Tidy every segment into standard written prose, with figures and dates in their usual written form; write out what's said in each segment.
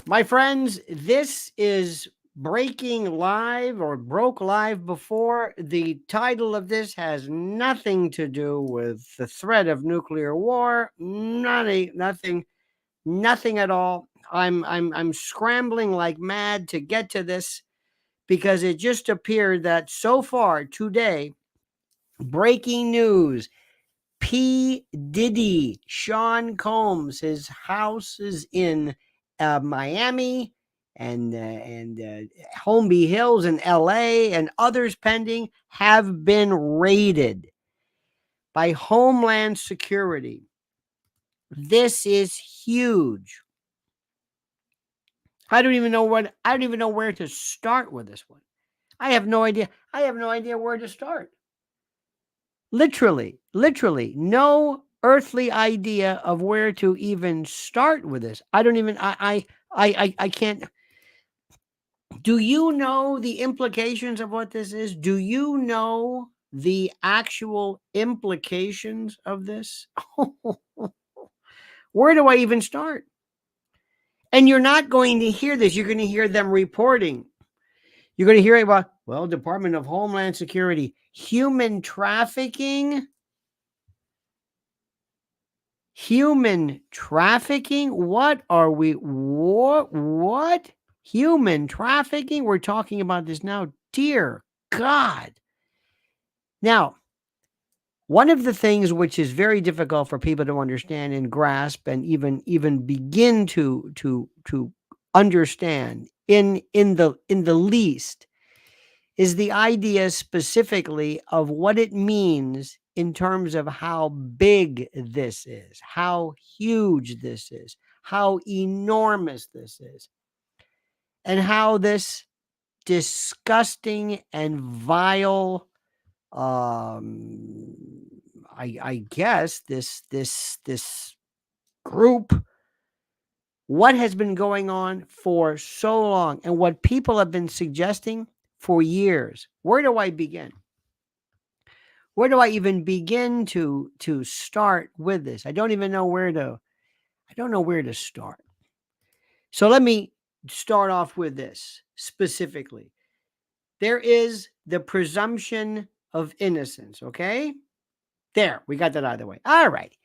My friends, this is breaking live or broke live before. The title of this has nothing to do with the threat of nuclear war. Nothing at all. I'm scrambling like mad to get to this because it just appeared that so far today, breaking news. Diddy, Sean Combs, his house is in Miami and Holmby Hills in LA and others pending have been raided by Homeland Security. This is huge. I don't even know where to start with this one. I have no idea. I have no idea where to start. Literally, no earthly idea of where to even start with this. I don't even, I can't. Do you know the implications of what this is? Do you know the actual implications of this? Where do I even start? And you're not going to hear this. You're going to hear them reporting. You're going to hear about, well, Department of Homeland Security, human trafficking. Human trafficking? What are we? What? Human trafficking? We're talking about this now. Dear God. Now, one of the things which is very difficult for people to understand and grasp and even begin to understand in the least is the idea specifically of what it means in terms of how big this is, how huge this is, how enormous this is, and how this disgusting and vile, I guess this group, what has been going on for so long, and what people have been suggesting for years. Where do I begin? Where do I even begin to start with this? I don't know where to start. So let me start off with this specifically. There is the presumption of innocence, okay? There, we got that out of the way. All right.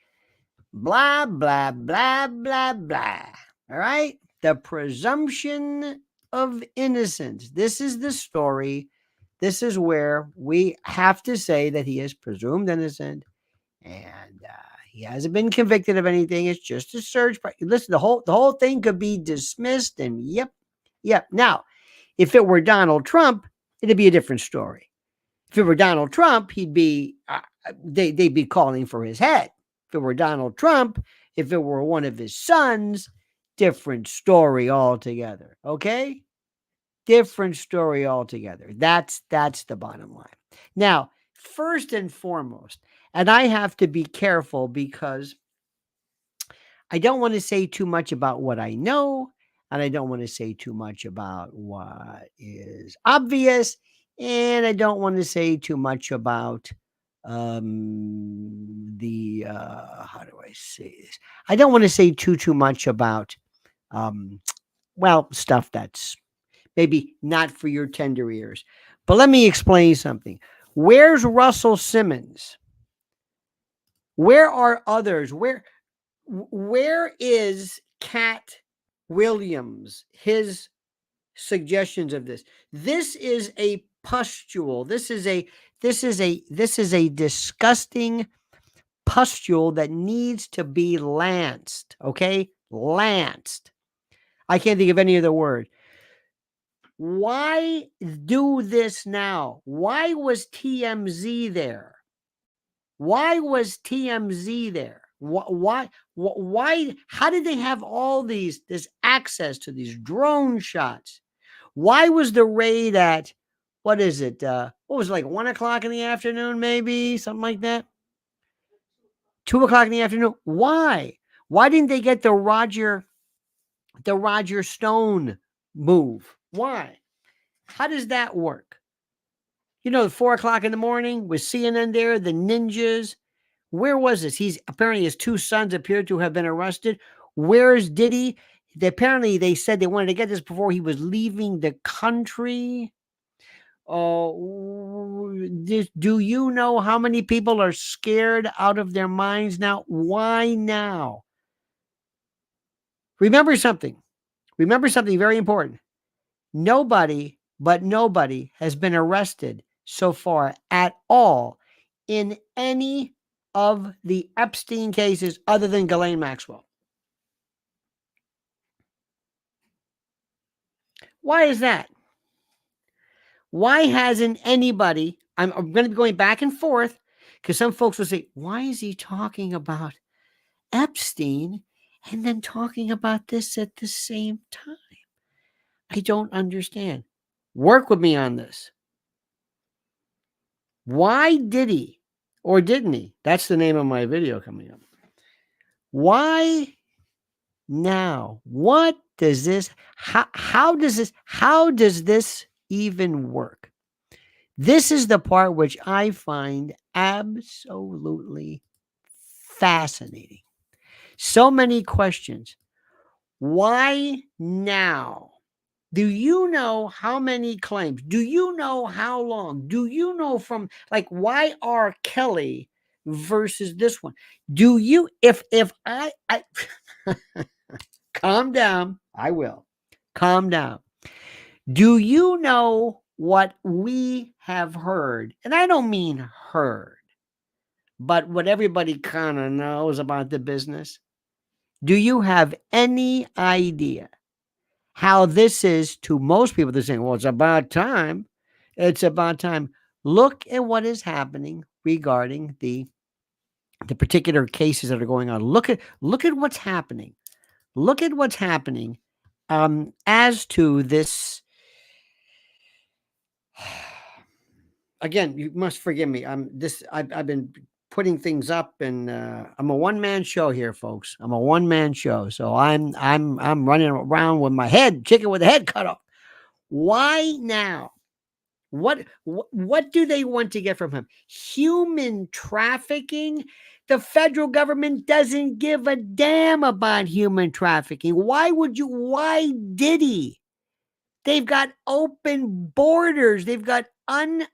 Blah, blah, blah, blah, blah. All right? The presumption of innocence. This is the story. This is where we have to say that he is presumed innocent and he hasn't been convicted of anything. It's just a search. Listen, the whole thing could be dismissed. And yep. Now, if it were Donald Trump, it'd be a different story. If it were Donald Trump, he'd be they'd be calling for his head. If it were Donald Trump, if it were one of his sons, different story altogether. Okay, different story altogether. That's the bottom line. Now, first and foremost, and I have to be careful because I don't want to say too much about what I know, and I don't want to say too much about what is obvious, and I don't want to say too much about how do I say this? I don't want to say too much about stuff that's maybe not for your tender ears. But let me explain something. Where's Russell Simmons? Where are others? Where is Cat Williams? His suggestions of this. This is a pustule. This is a disgusting pustule that needs to be lanced. Okay, lanced. I can't think of any other word. Why do this now? Why was TMZ there? Why was TMZ there? Why? How did they have all this access to these drone shots? Why was the raid at, what is it? What was it, like 1 o'clock in the afternoon, maybe something like that? 2 o'clock in the afternoon. Why? Why didn't they get the Roger Stone move? Why? How does that work? You know, 4 o'clock in the morning with CNN there, the ninjas. Where was this? Apparently his two sons appear to have been arrested. Where's Diddy? apparently they said they wanted to get this before he was leaving the country. Do you know how many people are scared out of their minds now? Why now? Remember something. Remember something very important. Nobody has been arrested so far at all in any of the Epstein cases other than Ghislaine Maxwell. Why is that? Why hasn't anybody? I'm going to be going back and forth because some folks will say, why is he talking about Epstein and then talking about this at the same time? I don't understand. Work with me on this. Why did he or didn't he? That's the name of my video coming up. Why now? What does this, how does this even work? This is the part which I find absolutely fascinating. So many questions. Why now? Do you know how many claims? Do you know how long? Do you know from like why R. Kelly versus this one? Do you if I calm down, I will. Calm down. Do you know what we have heard? And I don't mean heard, but what everybody kind of knows about the business. Do you have any idea how this is to most people? They're saying, well, it's about time. It's about time. Look at what is happening regarding the particular cases that are going on. Look at what's happening. Look at what's happening as to this. Again, you must forgive me. I've been putting things up, and I'm a one-man show here, folks. I'm a one-man show, so I'm running around with my head, chicken with the head cut off. Why now? What do they want to get from him? Human trafficking? The federal government doesn't give a damn about human trafficking. Why would you? Why did he? They've got open borders. They've got un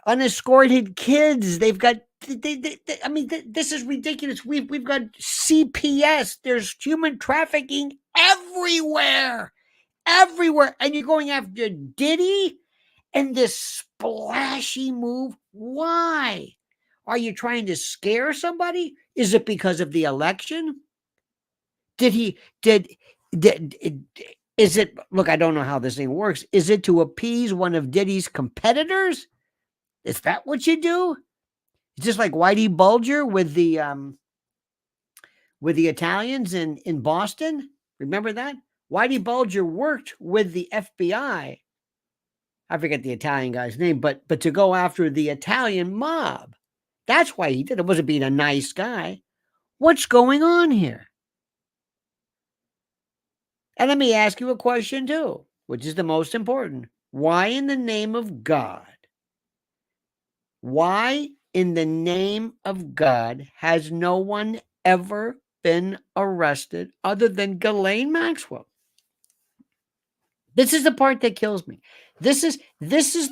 unescorted kids. They've got I mean, this is ridiculous. We've got CPS. There's human trafficking everywhere, and you're going after Diddy and this splashy move. Why? Are you trying to scare somebody? Is it because of the election? Did is it, look, I don't know how this thing works. Is it to appease one of Diddy's competitors? Is that what you do? It's just like Whitey Bulger with the Italians in Boston. Remember that? Whitey Bulger worked with the FBI. I forget the Italian guy's name, but to go after the Italian mob. That's why he did it. Wasn't being a nice guy. What's going on here? And let me ask you a question too, which is the most important. Why in the name of God? Why in the name of God has no one ever been arrested other than Ghislaine Maxwell? This is the part that kills me. This is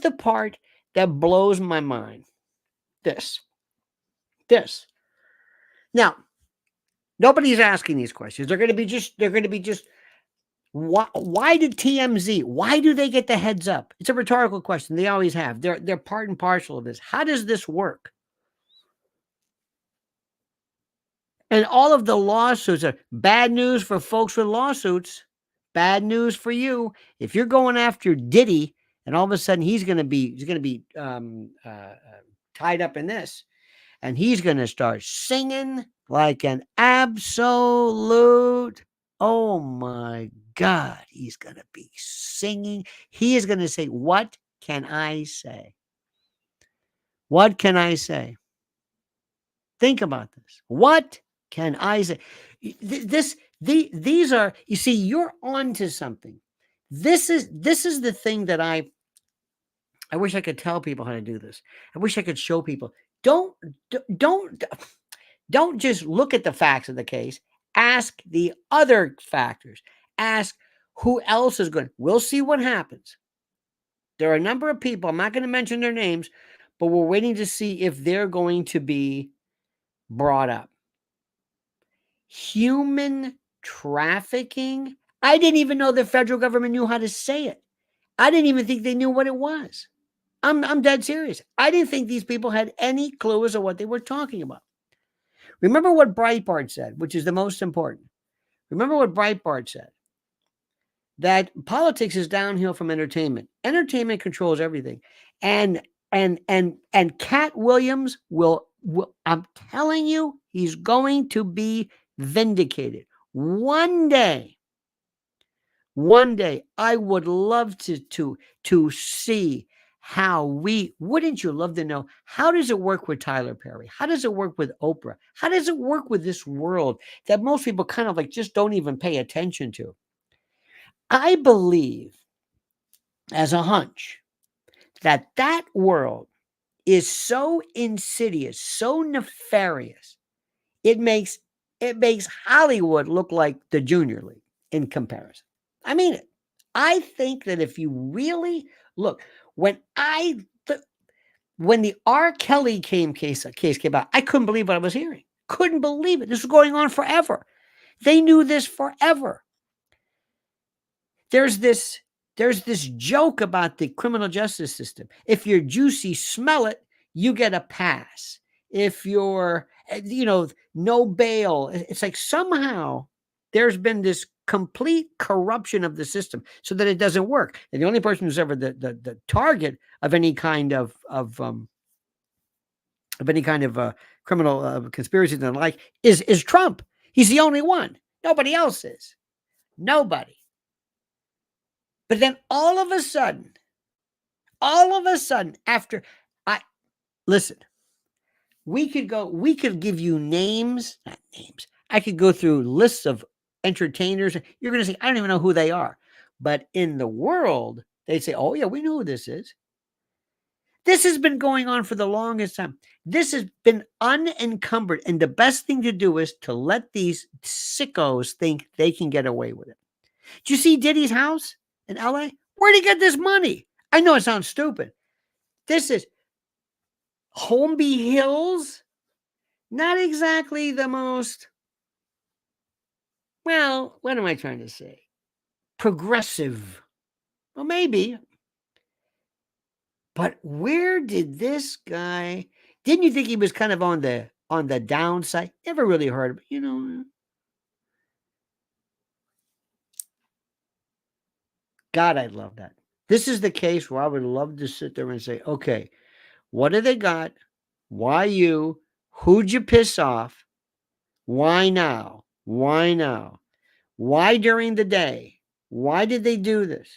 the part that blows my mind. This. Now, nobody's asking these questions. They're going to be just why did TMZ? Why do they get the heads up? It's a rhetorical question. They always have. They're part and parcel of this. How does this work? And all of the lawsuits are bad news for folks with lawsuits. Bad news for you. If you're going after Diddy, and all of a sudden he's going to be tied up in this, and he's going to start singing like an absolute. Oh my God, he's going to be singing. He is going to say, what can I say? What can I say? Think about this. What can I say? These are, you see, you're on to something. This is the thing that I wish I could tell people how to do this. I wish I could show people. Don't Don't just look at the facts of the case. Ask the other factors. Ask who else is good. We'll see what happens. There are a number of people, I'm not going to mention their names, but we're waiting to see if they're going to be brought up. Human trafficking. I didn't even know the federal government knew how to say it. I didn't even think they knew what it was. I'm dead serious. I didn't think these people had any clue as to what they were talking about. Remember what Breitbart said, which is the most important. Remember what Breitbart said, that politics is downhill from entertainment. Entertainment controls everything. And Cat Williams will I'm telling you, he's going to be vindicated. One day, I would love to see how wouldn't you love to know, how does it work with Tyler Perry? How does it work with Oprah? How does it work with this world that most people kind of like just don't even pay attention to? I believe, as a hunch, that world is so insidious, so nefarious, it makes Hollywood look like the Junior League in comparison. I mean it. I think that if you really look, when the R. Kelly case came out, I couldn't believe what I was hearing. Couldn't believe it. This was going on forever. They knew this forever. There's this joke about the criminal justice system. If you're juicy, smell it, you get a pass. If you're, no bail, it's like somehow there's been this complete corruption of the system so that it doesn't work. And the only person who's ever the target of any kind of criminal conspiracies and the like is Trump. He's the only one. Nobody else is. Nobody. But then all of a sudden, after listen, we could give you names, not names. I could go through lists of entertainers. You're going to say, I don't even know who they are. But in the world, they say, oh yeah, we know who this is. This has been going on for the longest time. This has been unencumbered. And the best thing to do is to let these sickos think they can get away with it. Did you see Diddy's house in LA? Where'd he get this money? I know it sounds stupid. This is Holmby Hills. Not exactly the most, well, what am I trying to say? Progressive. Well, maybe. But where did this guy, didn't you think he was kind of on the downside? Never really heard of it, God, I'd love that. This is the case where I would love to sit there and say, okay, what do they got? Why you? Who'd you piss off? Why now? Why now? Why during the day? Why did they do this?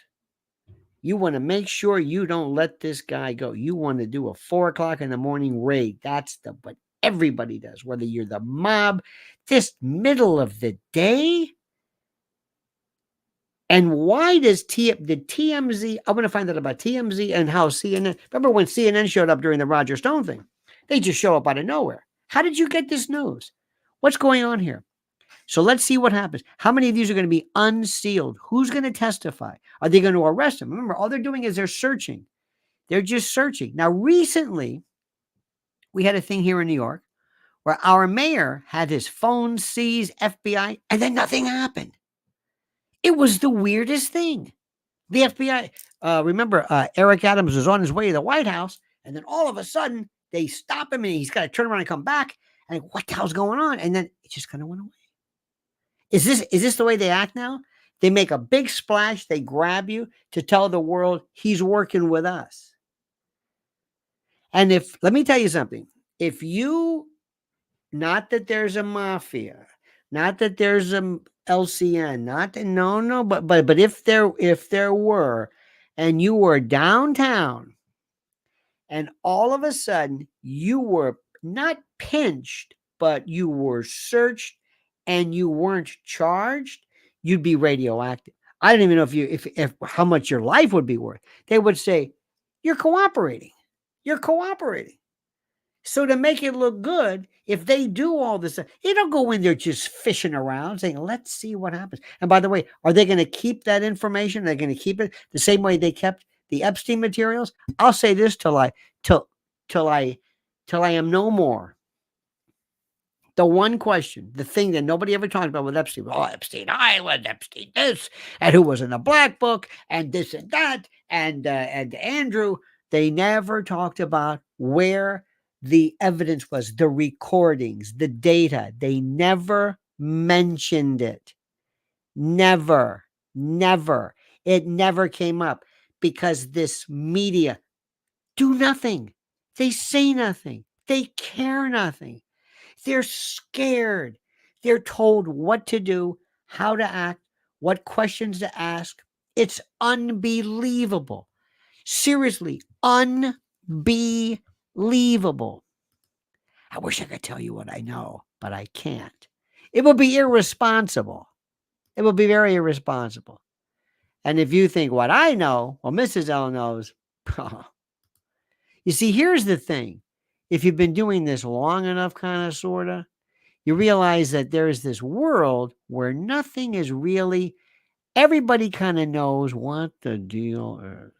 You want to make sure you don't let this guy go. You want to do a 4:00 in the morning raid. That's what everybody does, whether you're the mob, this middle of the day. And why does TMZ, I want to find out about TMZ and how CNN, remember when CNN showed up during the Roger Stone thing? They just show up out of nowhere. How did you get this news? What's going on here? So let's see what happens. How many of these are going to be unsealed? Who's going to testify? Are they going to arrest them? Remember, all they're doing is they're searching. They're just searching. Now, recently, we had a thing here in New York where our mayor had his phone seized, FBI, and then nothing happened. It was the weirdest thing. The FBI, remember, Eric Adams was on his way to the White House, and then all of a sudden, they stop him, and he's got to turn around and come back. And what the hell's going on? And then it just kind of went away. Is this the way they act now? They make a big splash. They grab you to tell the world he's working with us. And let me tell you something, if you, not that there's a mafia, not that there's a LCN, but if there were, and you were downtown, and all of a sudden you were not pinched, but you were searched, and you weren't charged, you'd be radioactive. I don't even know if how much your life would be worth. They would say, you're cooperating. You're cooperating. So to make it look good, if they do all this, they don't go in there just fishing around saying, let's see what happens. And by the way, are they going to keep that information? They're going to keep it the same way they kept the Epstein materials? I'll say this till till I till I am no more. The one question, the thing that nobody ever talked about with Epstein, oh, Epstein Island, Epstein this, and who was in the black book, and this and that, and Andrew. They never talked about where the evidence was, the recordings, the data. They never mentioned it. Never, never. It never came up because this media do nothing. They say nothing. They care nothing. They're scared. They're told what to do, how to act, what questions to ask. It's unbelievable. Seriously, unbelievable. I wish I could tell you what I know, but I can't. It would be irresponsible. It would be very irresponsible. And if you think what I know, well, Mrs. L knows. You see, here's the thing. If you've been doing this long enough, kind of, sort of, you realize that there is this world where nothing is really, everybody kind of knows what the deal is.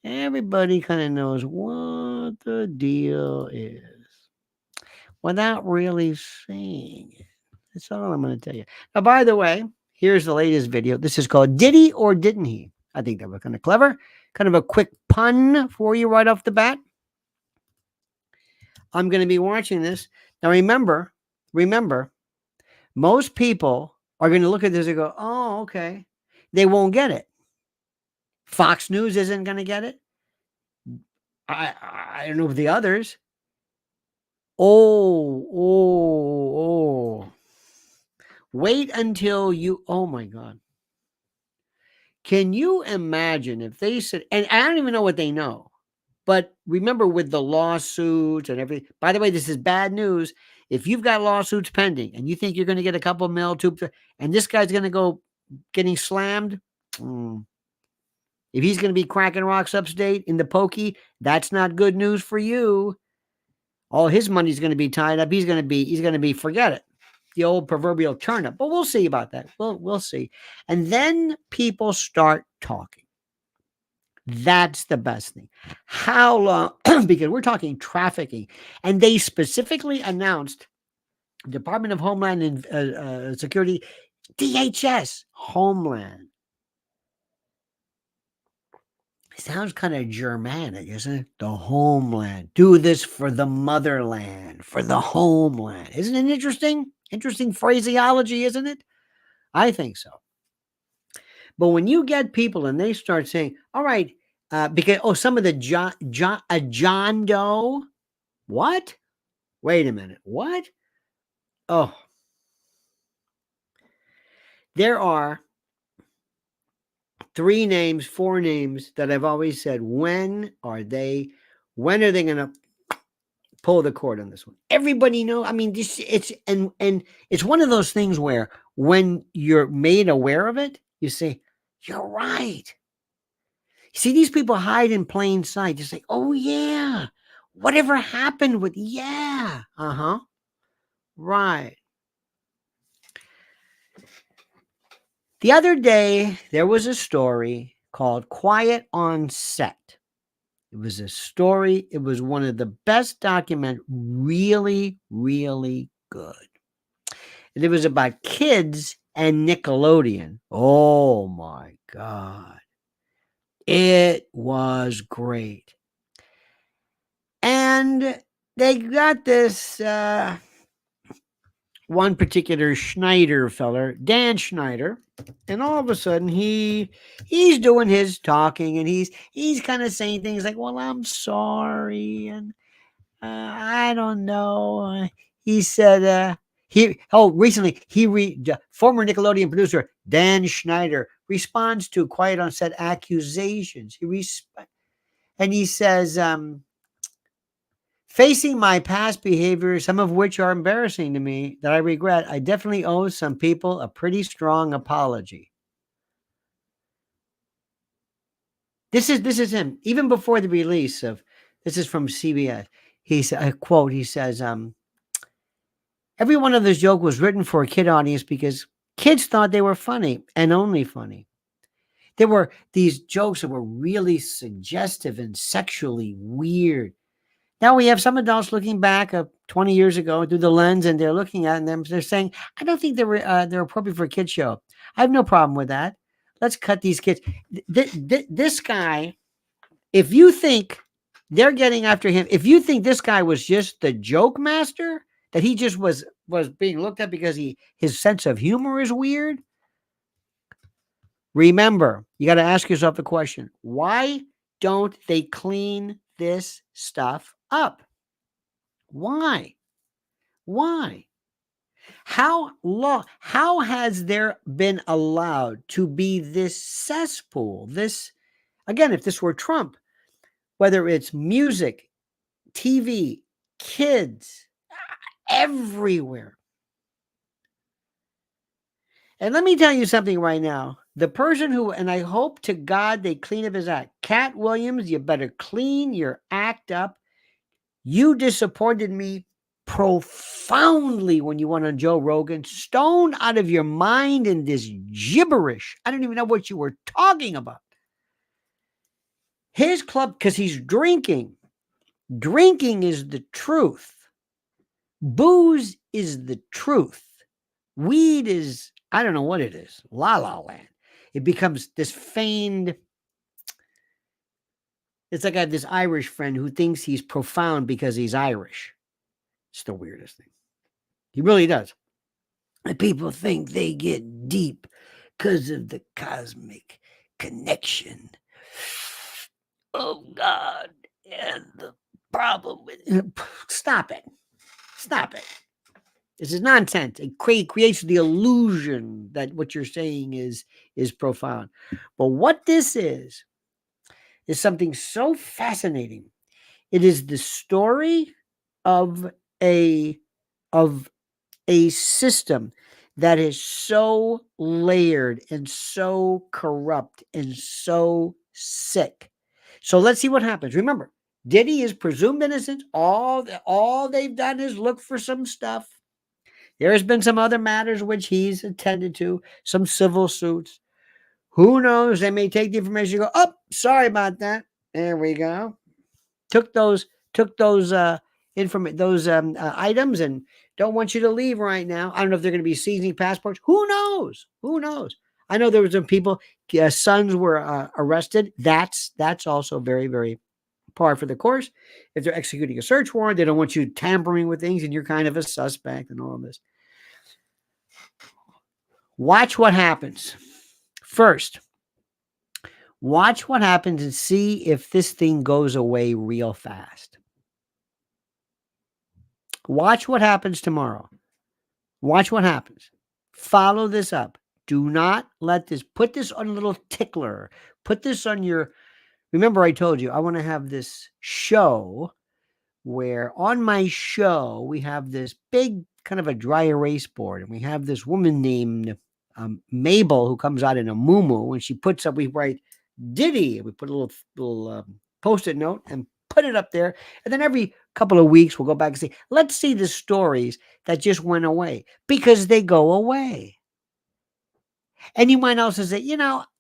Everybody kind of knows what the deal is without really saying it. That's all I'm going to tell you. Now, by the way, here's the latest video. This is called Diddy or Didn't He? I think that was kind of clever. Kind of a quick pun for you right off the bat. I'm going to be watching this. Now, remember, most people are going to look at this and go, oh, okay. They won't get it. Fox News isn't going to get it. I don't know if the others. Oh. Wait until you, oh my God. Can you imagine if they said, and I don't even know what they know, but remember with the lawsuits and everything, by the way, this is bad news. If you've got lawsuits pending and you think you're going to get a couple mil, and this guy's going to go getting slammed, if he's going to be cracking rocks upstate in the pokey, that's not good news for you. All his money's going to be tied up. He's going to be, forget it. The old proverbial turnip. But we'll see about that. We'll see. And then people start talking. That's the best thing. How long? Because we're talking trafficking. And they specifically announced Department of Homeland Security, DHS, Homeland. Sounds kind of Germanic, isn't it? The homeland. Do this for the motherland, for the homeland. Isn't it interesting? Interesting phraseology, isn't it? I think so. But when you get people and they start saying, all right, because, some of the John Doe, what? Wait a minute, what? Oh, there are 4 names that I've always said, when are they going to pull the cord on this one? Everybody know. I mean, it's one of those things where when you're made aware of it, you say, you're right. See, these people hide in plain sight. Just say, oh yeah, whatever happened with, yeah, right. The other day, there was a story called Quiet on Set. It was a story. It was one of the best documented, really, really good. And it was about kids and Nickelodeon. Oh my God. It was great. And they got this one particular Schneider feller, Dan Schneider, and all of a sudden he's doing his talking, and he's kind of saying things like, well, I'm sorry, and I don't know. He said recently former Nickelodeon producer Dan Schneider responds to Quiet on Set accusations. And he says, facing my past behavior, some of which are embarrassing to me that I regret, I definitely owe some people a pretty strong apology. This is him, even before the release of, this is from CBS. He's a quote. He says, "Every one of those jokes was written for a kid audience because kids thought they were funny and only funny. There were these jokes that were really suggestive and sexually weird. Now we have some adults looking back 20 years ago through the lens, and they're looking at them. They're saying, I don't think they're appropriate for a kid show. I have no problem with that. Let's cut these kids. This guy, if you think they're getting after him, if you think this guy was just the joke master, that he just was being looked at because his sense of humor is weird, remember, you got to ask yourself the question, why don't they clean this stuff up? Why? Why? How has there been allowed to be this cesspool? This, again, if this were Trump, whether it's music, TV, kids, everywhere. And let me tell you something right now. The person who, and I hope to God they clean up his act. Cat Williams, you better clean your act up. You disappointed me profoundly when you went on Joe Rogan, stoned out of your mind in this gibberish. I don't even know what you were talking about. His club, because he's drinking. Drinking is the truth. Booze is the truth. Weed is, I don't know what it is, la la land. It becomes this feigned. It's like I have this Irish friend who thinks he's profound because he's Irish. It's the weirdest thing. He really does. And people think they get deep because of the cosmic connection. Oh, God. And the problem with it. Stop it. Stop it. This is nonsense. It creates the illusion that what you're saying is profound. But what this is something so fascinating. It is the story of a system that is so layered and so corrupt and so sick. So let's see what happens. Remember, Diddy is presumed innocent. All they've done is look for some stuff. There has been some other matters which he's attended to, some civil suits. Who knows? They may take the information and go, oh, sorry about that. There we go. Took those items and don't want you to leave right now. I don't know if they're going to be seizing passports. Who knows? Who knows? I know there were some people, sons were arrested. That's also very, very par for the course. If they're executing a search warrant, they don't want you tampering with things and you're kind of a suspect and all of this. Watch what happens. First, watch what happens and see if this thing goes away real fast. Watch what happens tomorrow. Watch what happens. Follow this up. Do not let this, put this on a little tickler. Put this on your, remember I told you, I want to have this show where on my show, we have this big kind of a dry erase board. And we have this woman named Mabel who comes out in a muumuu. And she puts up, we write Diddy. We put a little post-it note and put it up there. And then every couple of weeks, we'll go back and say, let's see the stories that just went away because they go away. And you might also say,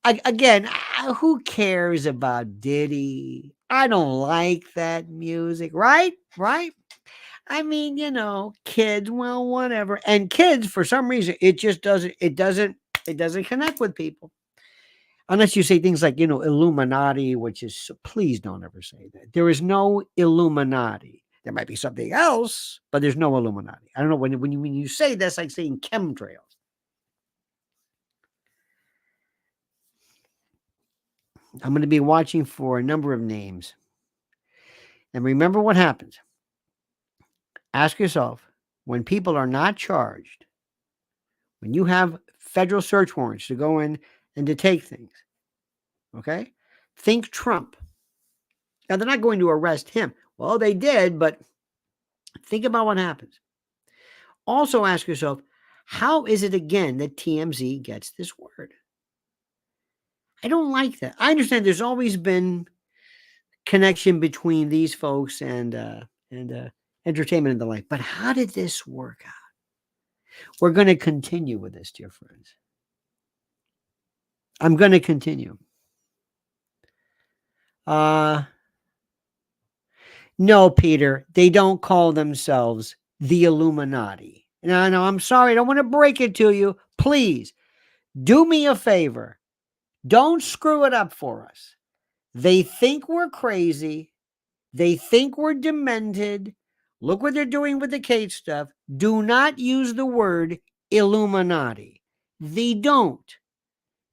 again, who cares about Diddy? I don't like that music, right? Right? I mean, kids, well, whatever. And kids, for some reason, it just doesn't connect with people. Unless you say things like, Illuminati, which is, please don't ever say that. There is no Illuminati. There might be something else, but there's no Illuminati. I don't know, when you say that's like saying chemtrails. I'm going to be watching for a number of names. And remember what happens. Ask yourself, when people are not charged, when you have federal search warrants to go in and to take things, okay? Think Trump. Now, they're not going to arrest him. Well, they did, but think about what happens. Also ask yourself, how is it again that TMZ gets this word? I don't like that. I understand there's always been connection between these folks and and entertainment and the like. But how did this work out? We're going to continue with this, dear friends. I'm going to continue. No, Peter, they don't call themselves the Illuminati. No, I'm sorry. I don't want to break it to you. Please do me a favor. Don't screw it up for us. They think we're crazy. They think we're demented. Look what they're doing with the Kate stuff. Do not use the word Illuminati. They don't.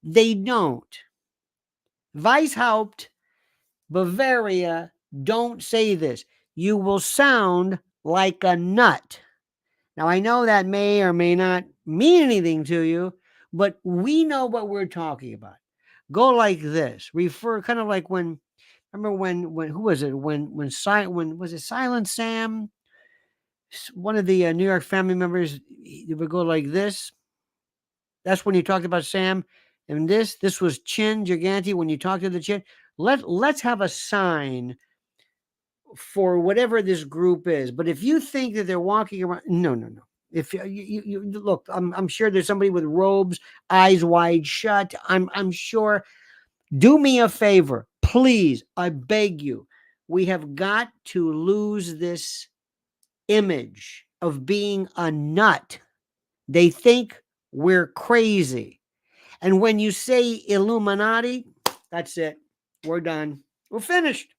They don't. Weishaupt, Bavaria, don't say this. You will sound like a nut. Now, I know that may or may not mean anything to you, but we know what we're talking about. Go like this. Refer kind of like when, remember when who was it? When was it Silent Sam? One of the New York family members, he would go like this. That's when you talked about Sam. And this was Chin Gigante when you talked to the Chin. Let's have a sign for whatever this group is. But if you think that they're walking around, no. If you look, I'm sure there's somebody with robes, eyes wide shut. I'm sure. Do me a favor, please. I beg you. We have got to lose this image of being a nut. They think we're crazy. And when you say Illuminati, that's it. We're done. We're finished.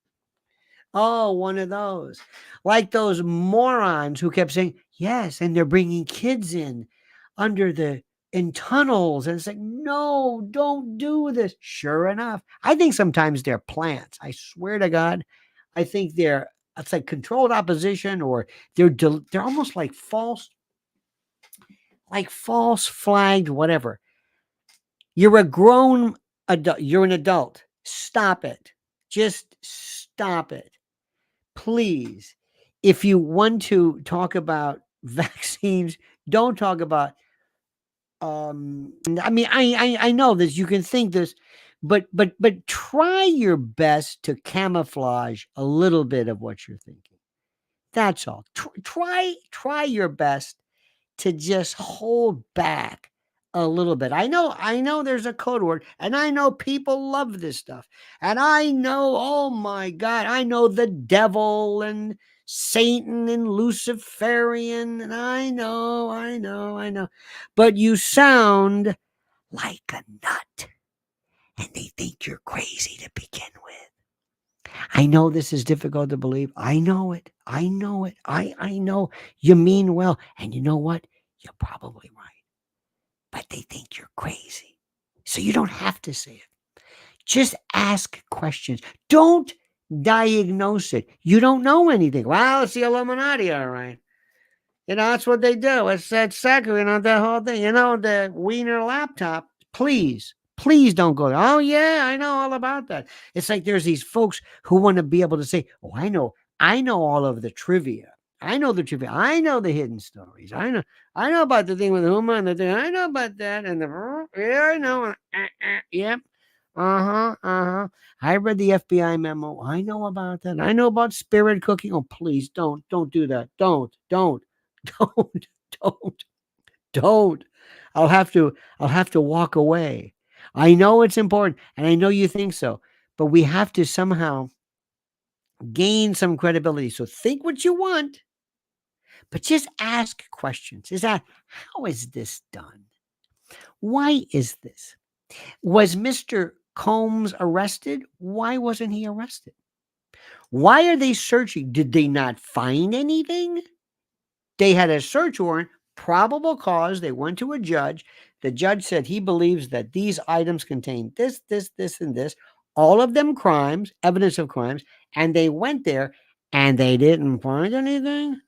Oh, one of those. Like those morons who kept saying, yes, and they're bringing kids in tunnels. And it's like, no, don't do this. Sure enough. I think sometimes they're plants. I swear to God. I think it's like controlled opposition, or they're almost like false flagged, whatever. You're a grown adult. You're an adult. Stop it. Just stop it. Please. If you want to talk about vaccines, don't talk about I mean, I know this, you can think this, but try your best to camouflage a little bit of what you're thinking. That's all. Try your best to just hold back a little bit. I know there's a code word, and I know people love this stuff. And I know, oh my God, I know the devil and Satan and Luciferian, and I know. But you sound like a nut, and they think you're crazy to begin with. I know this is difficult to believe. I know it. I know you mean well. And you know what? You're probably right. But they think you're crazy. So you don't have to say it. Just ask questions. Don't diagnose it. You don't know anything. Well, it's the Illuminati, all right. That's what they do. It's that second, that whole thing. The Wiener laptop. Please don't go there. Oh, yeah, I know all about that. It's like there's these folks who want to be able to say, oh, I know all of the trivia. I know the trivia. I know the hidden stories. I know about the thing with Huma and the thing. I know about that. And yeah, I know. Yep. Uh-huh. I read the FBI memo. I know about that. I know about spirit cooking. Oh, please don't do that. Don't. Don't. I'll have to walk away. I know it's important, and I know you think so, but we have to somehow gain some credibility. So think what you want, but just ask questions. How is this done? Why is this? Was Mr. Combs arrested? Why wasn't he arrested? Why are they searching? Did they not find anything? They had a search warrant, probable cause. They went to a judge. The judge said he believes that these items contain this, and this, all of them crimes, evidence of crimes. And they went there and they didn't find anything.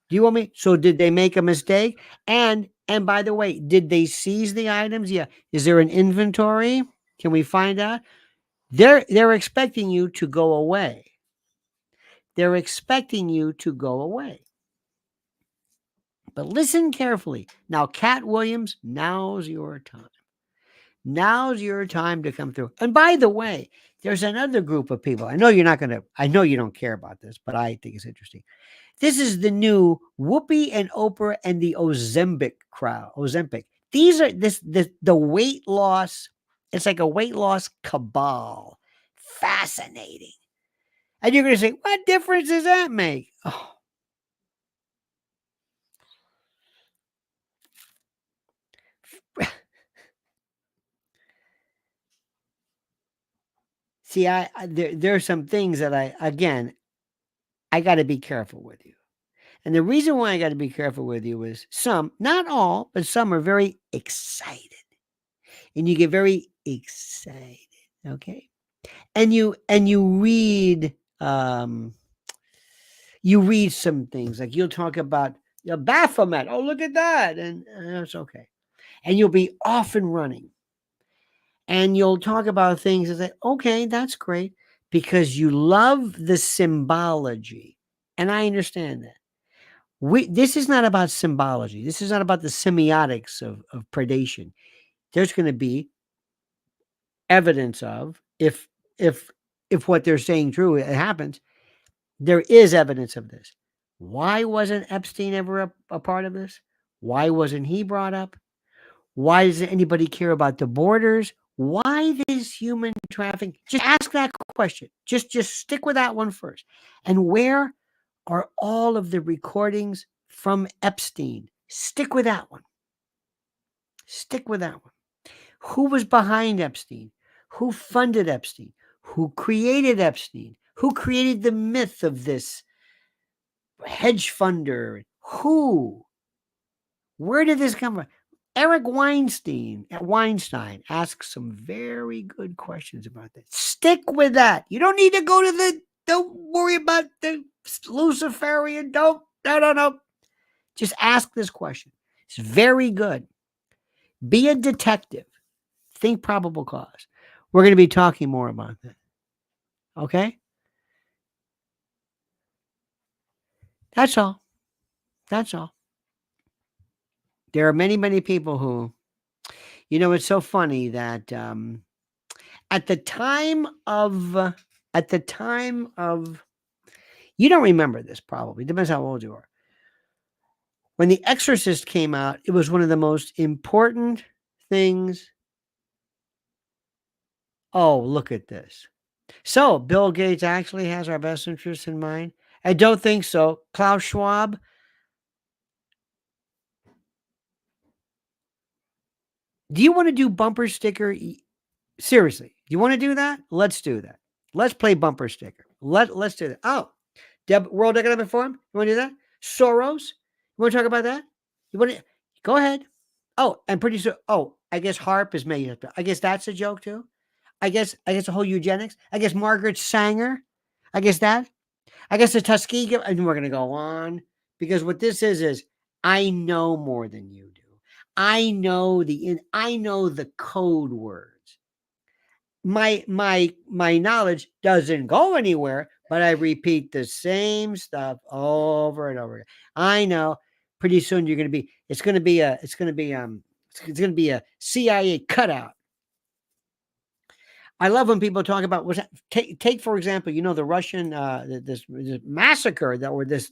Do you want me? So did they make a mistake? And by the way, did they seize the items? Yeah. Is there an inventory? Can we find out? They're expecting you to go away. They're expecting you to go away. But listen carefully. Now, Cat Williams, now's your time. Now's your time to come through. And by the way, there's another group of people. I know I know you don't care about this, but I think it's interesting. This is the new Whoopi and Oprah and the Ozempic crowd. Ozempic. These are the weight loss. It's like a weight loss cabal. Fascinating. And you're going to say, what difference does that make? Oh. See, there are some things that I got to be careful with you. And the reason why I got to be careful with you is some, not all, but some are very excited. And you get very excited. Okay. And you read some things like you'll talk about Baphomet. Oh, look at that. And it's okay. And you'll be off and running. And you'll talk about things and say, okay, that's great because you love the symbology. And I understand that. This is not about symbology. This is not about the semiotics of predation. There's going to be evidence of if if what they're saying true, it happens. There is evidence of this. Why wasn't Epstein ever a part of this? Why wasn't he brought up? Why doesn't anybody care about the borders? Why this human trafficking? Just ask that question. Just stick with that one first. And where are all of the recordings from Epstein? Stick with that one. Stick with that one. Who was behind Epstein? Who funded Epstein? Who created Epstein? Who created the myth of this hedge funder? Who? Where did this come from? Eric Weinstein asks some very good questions about that. Stick with that. You don't need to go to don't worry about the Luciferian. No. Just ask this question. It's very good. Be a detective. Think probable cause. We're going to be talking more about that. Okay? That's all. That's all. There are many, many people who, it's so funny that at the time of, you don't remember this probably, depends how old you are. When The Exorcist came out, it was one of the most important things. Oh, look at this. So Bill Gates actually has our best interests in mind? I don't think so. Klaus Schwab. Do you want to do bumper sticker? Seriously, do you want to do that? Let's do that. Let's play bumper sticker. Let's do that. Oh, World Economic Forum. You want to do that? Soros. You want to talk about that? You want to go ahead? Oh, and pretty soon. Oh, I guess HARP is made up. I guess that's a joke too. I guess the whole eugenics. I guess Margaret Sanger. I guess that. I guess the Tuskegee. And we're gonna go on because what this is I know more than you do. I know the code words. My knowledge doesn't go anywhere, but I repeat the same stuff over and over again. I know pretty soon it's going to be a CIA cutout. I love when people talk about take for example, the Russian this massacre or this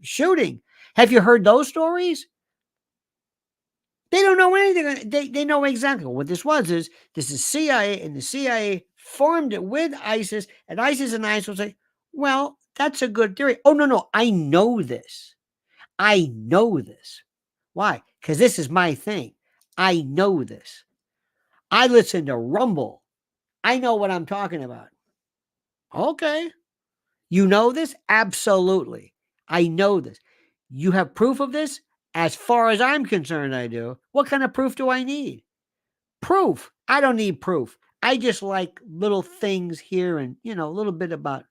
shooting. Have you heard those stories? They don't know anything. They know exactly what this is CIA, and the CIA formed it with ISIS, and ISIS will say, well, that's a good theory. Oh, no, I know this. I know this. Why? Because this is my thing. I know this. I listen to Rumble. I know what I'm talking about. Okay. You know this? Absolutely. I know this. You have proof of this? As far as I'm concerned, I do. What kind of proof do I need? Proof. I don't need proof. I just like little things here and, a little bit about.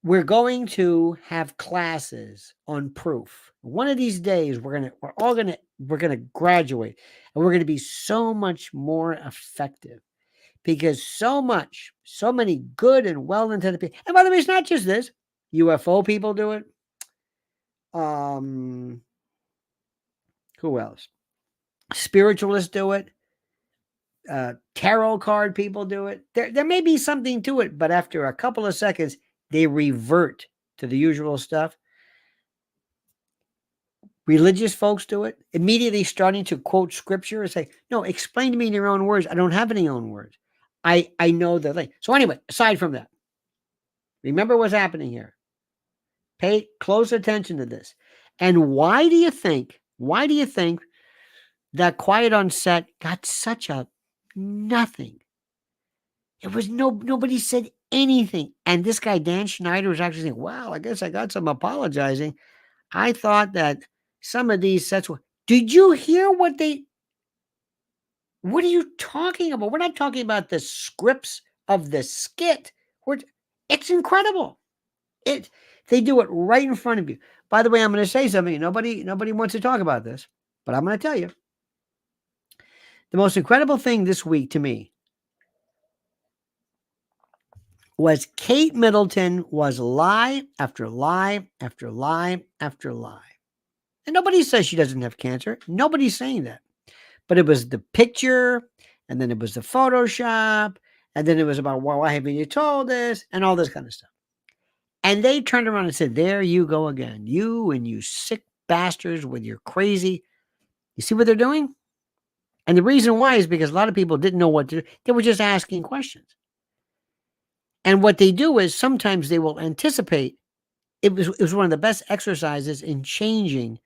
We're going to have classes on proof. One of these days, we're going to graduate and we're going to be so much more effective because so many good and well-intended people. And by the way, it's not just this. UFO people do it. Who else? Spiritualists do it. Tarot card people do it. There may be something to it, but after a couple of seconds, they revert to the usual stuff. Religious folks do it, immediately starting to quote scripture and say, no, explain to me in your own words. I don't have any own words. I know the thing. So anyway, aside from that, remember what's happening here. Pay close attention to this. And why do you think that Quiet on Set got such a nothing? It was nobody said anything. And this guy, Dan Schneider, was actually saying, wow, I guess I got some apologizing. I thought that some of these sets were. Did you hear what are you talking about? We're not talking about the scripts of the skit. It's incredible. They do it right in front of you. By the way, I'm going to say something. Nobody wants to talk about this, but I'm going to tell you. The most incredible thing this week to me was Kate Middleton was lie after lie after lie after lie. And nobody says she doesn't have cancer. Nobody's saying that. But it was the picture, and then it was the Photoshop, and then it was about, well, why haven't you told this, and all this kind of stuff. And they turned around and said, there you go again. You and you sick bastards with your crazy. You see what they're doing? And the reason why is because a lot of people didn't know what to do. They were just asking questions. And what they do is sometimes they will anticipate. It was one of the best exercises in changing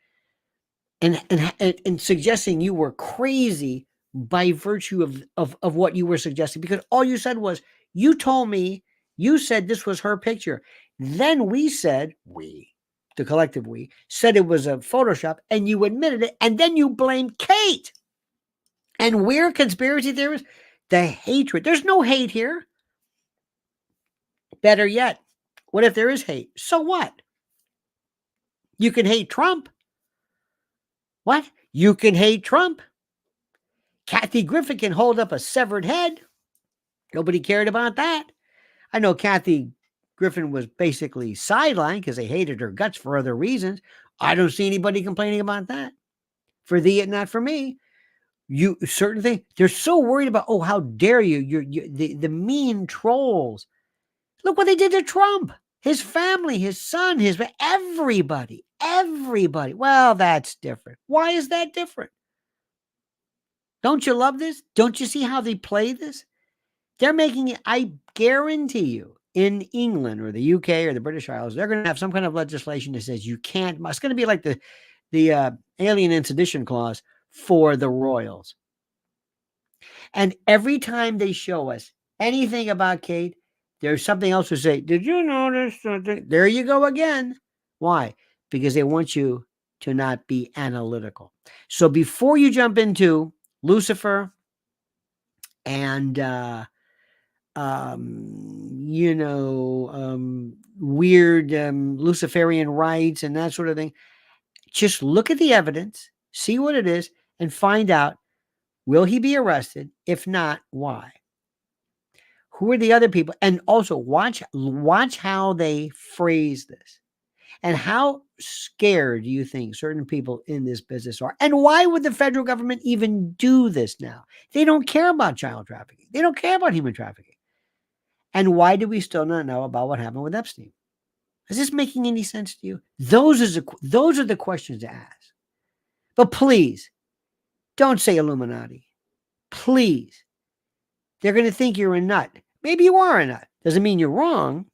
and suggesting you were crazy by virtue of what you were suggesting. Because all you said was, you told me, you said this was her picture. Then we said, the collective we, said it was a Photoshop, and you admitted it, and then you blamed Kate. And we're conspiracy theorists? The hatred. There's no hate here. Better yet, what if there is hate? So what? You can hate Trump. What? You can hate Trump. Kathy Griffin can hold up a severed head. Nobody cared about that. I know Kathy Griffin was basically sidelined because they hated her guts for other reasons. I don't see anybody complaining about that. For thee and not for me. You certain things, they're so worried about, oh, how dare you? The mean trolls. Look what they did to Trump, his family, his son, everybody. Well, that's different. Why is that different? Don't you love this? Don't you see how they play this? They're making it, I guarantee you, in England or the UK or the British Isles, they're going to have some kind of legislation that says you can't. It's going to be like the Alien and Sedition Clause for the royals. And every time they show us anything about Kate, there's something else to say. Did you notice something? There you go again. Why? Because they want you to not be analytical. So before you jump into Lucifer and weird Luciferian rites and that sort of thing, just look at the evidence, see what it is, and find out, will he be arrested? If not, why? Who are the other people? And also watch how they phrase this. And how scared do you think certain people in this business are? And why would the federal government even do this now? They don't care about child trafficking. They don't care about human trafficking. And why do we still not know about what happened with Epstein? Is this making any sense to you? Those are the questions to ask. But please, don't say Illuminati. Please. They're going to think you're a nut. Maybe you are a nut. Doesn't mean you're wrong.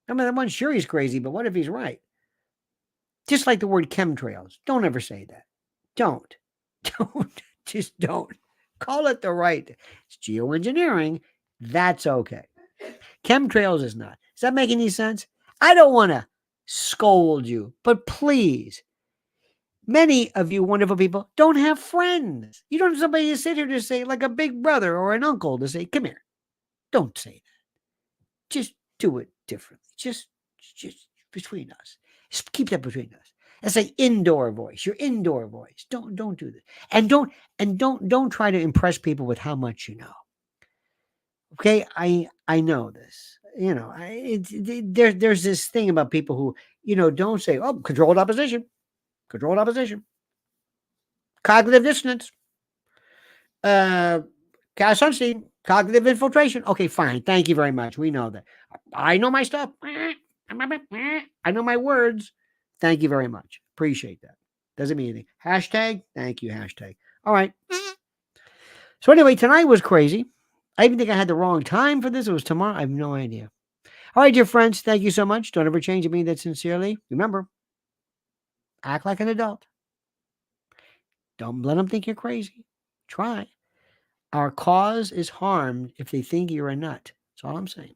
I mean, I'm sure he's crazy, but what if he's right? Just like the word chemtrails. Don't ever say that. Don't. Just don't. Call it the right. It's geoengineering. That's okay. Chemtrails is not. Does that make any sense? I don't want to scold you, but please, many of you wonderful people don't have friends. You don't have somebody to sit here to say, like a big brother or an uncle, to say, come here. Don't say that. Just do it differently. Just between us. Just keep that between us. That's like indoor voice. Your indoor voice. Don't do this. And don't try to impress people with how much you know. Okay, I know this. There's this thing about people who, don't say, oh, controlled opposition. Cognitive dissonance. Uh, Cass Sunstein, cognitive infiltration. Okay, fine. Thank you very much. We know that. I know my stuff. I know my words. Thank you very much. Appreciate that. Doesn't mean anything. Hashtag. Thank you. Hashtag. All right. So anyway, tonight was crazy. I even think I had the wrong time for this. It was tomorrow. I have no idea. All right, dear friends. Thank you so much. Don't ever change. I mean that sincerely. Remember, act like an adult. Don't let them think you're crazy. Try. Our cause is harmed if they think you're a nut. That's all I'm saying.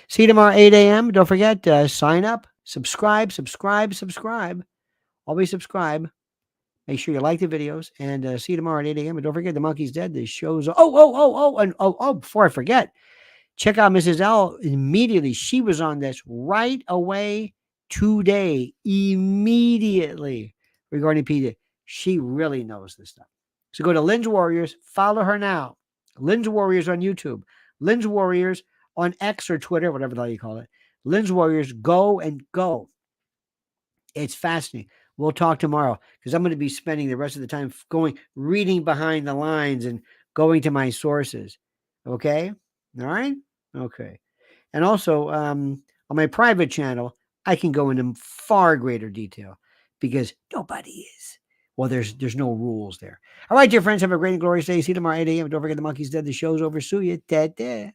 See you tomorrow, 8 a.m. Don't forget, sign up, subscribe. Always subscribe. Make sure you like the videos and see you tomorrow at 8 a.m. And don't forget, the monkey's dead. The show's before I forget, check out Mrs. L immediately. She was on this right away today, immediately regarding PD. She really knows this stuff. So go to Lynn's Warriors, follow her now. Lynn's Warriors on YouTube, Lynn's Warriors on X or Twitter, whatever the hell you call it. Lynn's Warriors, go and go. It's fascinating. We'll talk tomorrow because I'm going to be spending the rest of the time reading behind the lines and going to my sources. Okay? All right? Okay. And also, on my private channel, I can go into far greater detail because nobody is. Well, there's no rules there. All right, dear friends, have a great and glorious day. See you tomorrow at 8 a.m. Don't forget the monkey's dead. The show's over. Sue you. Dead.